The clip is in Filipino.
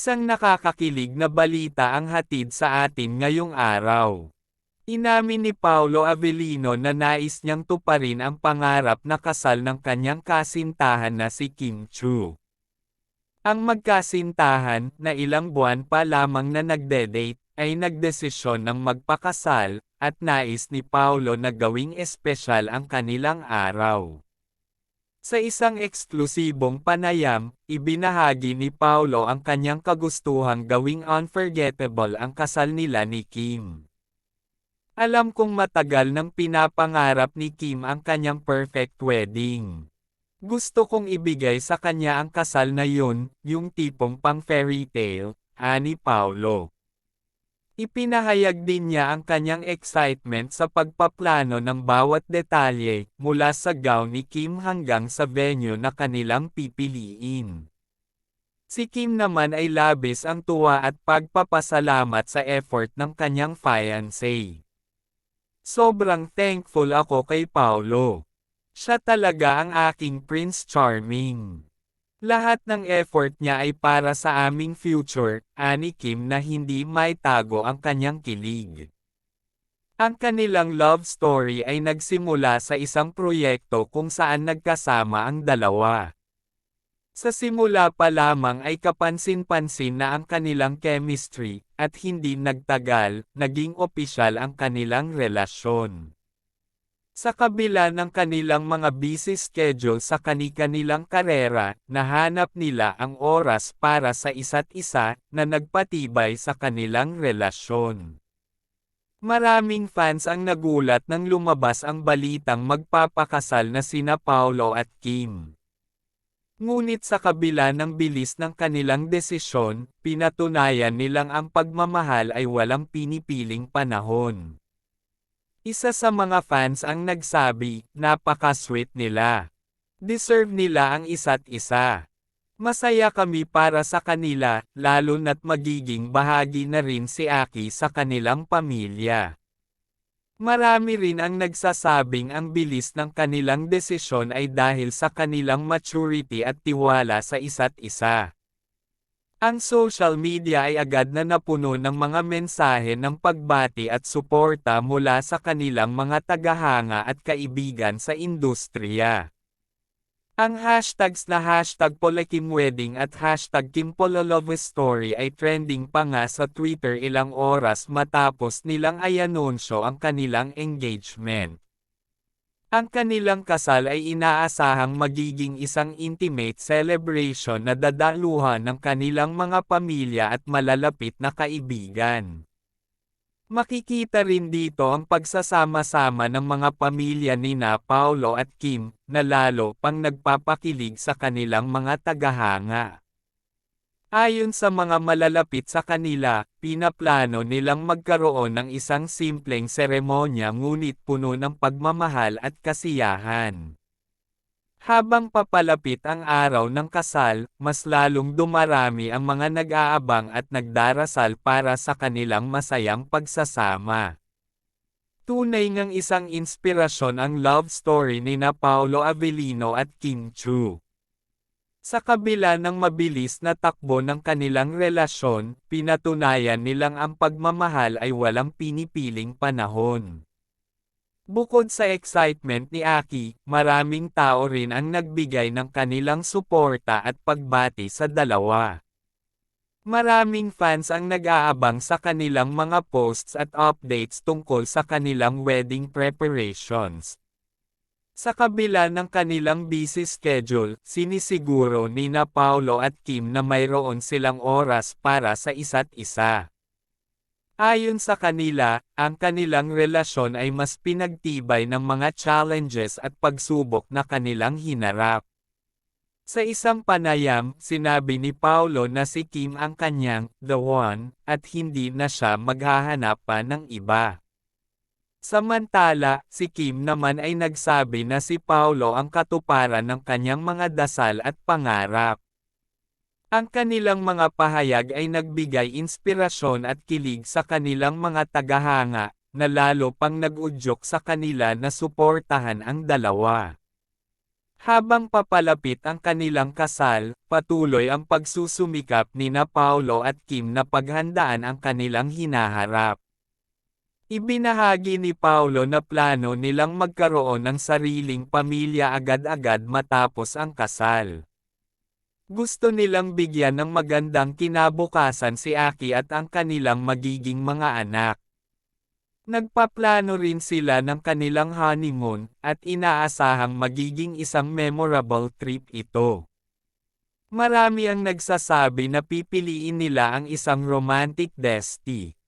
Isang nakakakilig na balita ang hatid sa atin ngayong araw. Inamin ni Paolo Avellino na nais niyang tuparin ang pangarap na kasal ng kanyang kasintahan na si Kim Chiu. Ang magkasintahan, na ilang buwan pa lamang na nagde-date, ay nagdesisyon ng magpakasal, at nais ni Paolo na gawing espesyal ang kanilang araw. Sa isang eksklusibong panayam, ibinahagi ni Paolo ang kanyang kagustuhang gawing unforgettable ang kasal nila ni Kim. Alam kong matagal nang pinapangarap ni Kim ang kanyang perfect wedding. Gusto kong ibigay sa kanya ang kasal na yun, yung tipong pang fairy tale, ani Paolo. Ipinahayag din niya ang kanyang excitement sa pagpaplano ng bawat detalye, mula sa gown ni Kim hanggang sa venue na kanilang pipiliin. Si Kim naman ay labis ang tuwa at pagpapasalamat sa effort ng kanyang fiancé. Sobrang thankful ako kay Paolo. Siya talaga ang aking Prince Charming. Lahat ng effort niya ay para sa aming future, ani Kim na hindi maitago ang kanyang kilig. Ang kanilang love story ay nagsimula sa isang proyekto kung saan nagkasama ang dalawa. Sa simula pa lamang ay kapansin-pansin na ang kanilang chemistry, at hindi nagtagal, naging opisyal ang kanilang relasyon. Sa kabila ng kanilang mga busy schedule sa kani-kanilang karera, nahanap nila ang oras para sa isa't isa, na nagpatibay sa kanilang relasyon. Maraming fans ang nagulat nang lumabas ang balitang magpapakasal na sina Paolo at Kim. Ngunit sa kabila ng bilis ng kanilang desisyon, pinatunayan nilang ang pagmamahal ay walang pinipiling panahon. Isa sa mga fans ang nagsabi, napaka-sweet nila. Deserve nila ang isa't isa. Masaya kami para sa kanila, lalo na't magiging bahagi na rin si Aki sa kanilang pamilya. Marami rin ang nagsasabing ang bilis ng kanilang desisyon ay dahil sa kanilang maturity at tiwala sa isa't isa. Ang social media ay agad na napuno ng mga mensahe ng pagbati at suporta mula sa kanilang mga tagahanga at kaibigan sa industriya. Ang hashtags na #PaulaKimWedding at #KimPaulaLoveStory ay trending pa nga sa Twitter ilang oras matapos nilang ianunsyo ang kanilang engagement. Ang kanilang kasal ay inaasahang magiging isang intimate celebration na dadaluhan ng kanilang mga pamilya at malalapit na kaibigan. Makikita rin dito ang pagsasama-sama ng mga pamilya nina Paolo at Kim, na lalo pang nagpapakilig sa kanilang mga tagahanga. Ayon sa mga malalapit sa kanila, pinaplano nilang magkaroon ng isang simpleng seremonya ngunit puno ng pagmamahal at kasiyahan. Habang papalapit ang araw ng kasal, mas lalong dumarami ang mga nag-aabang at nagdarasal para sa kanilang masayang pagsasama. Tunay ngang isang inspirasyon ang love story nina Paolo Avellino at Kim Chiu. Sa kabila ng mabilis na takbo ng kanilang relasyon, pinatunayan nilang ang pagmamahal ay walang pinipiling panahon. Bukod sa excitement ni Aki, maraming tao rin ang nagbigay ng kanilang suporta at pagbati sa dalawa. Maraming fans ang nag-aabang sa kanilang mga posts at updates tungkol sa kanilang wedding preparations. Sa kabila ng kanilang busy schedule, sinisiguro nina Paolo at Kim na mayroon silang oras para sa isa't isa. Ayon sa kanila, ang kanilang relasyon ay mas pinagtibay ng mga challenges at pagsubok na kanilang hinarap. Sa isang panayam, sinabi ni Paolo na si Kim ang kanyang the one, at hindi na siya maghahanap pa ng iba. Samantala, si Kim naman ay nagsabi na si Paolo ang katuparan ng kanyang mga dasal at pangarap. Ang kanilang mga pahayag ay nagbigay inspirasyon at kilig sa kanilang mga tagahanga, na lalo pang nag-udyok sa kanila na suportahan ang dalawa. Habang papalapit ang kanilang kasal, patuloy ang pagsusumikap nina Paolo at Kim na paghandaan ang kanilang hinaharap. Ibinahagi ni Paolo na plano nilang magkaroon ng sariling pamilya agad-agad matapos ang kasal. Gusto nilang bigyan ng magandang kinabukasan si Aki at ang kanilang magiging mga anak. Nagpaplano rin sila ng kanilang honeymoon, at inaasahang magiging isang memorable trip ito. Marami ang nagsasabi na pipiliin nila ang isang romantic destiny.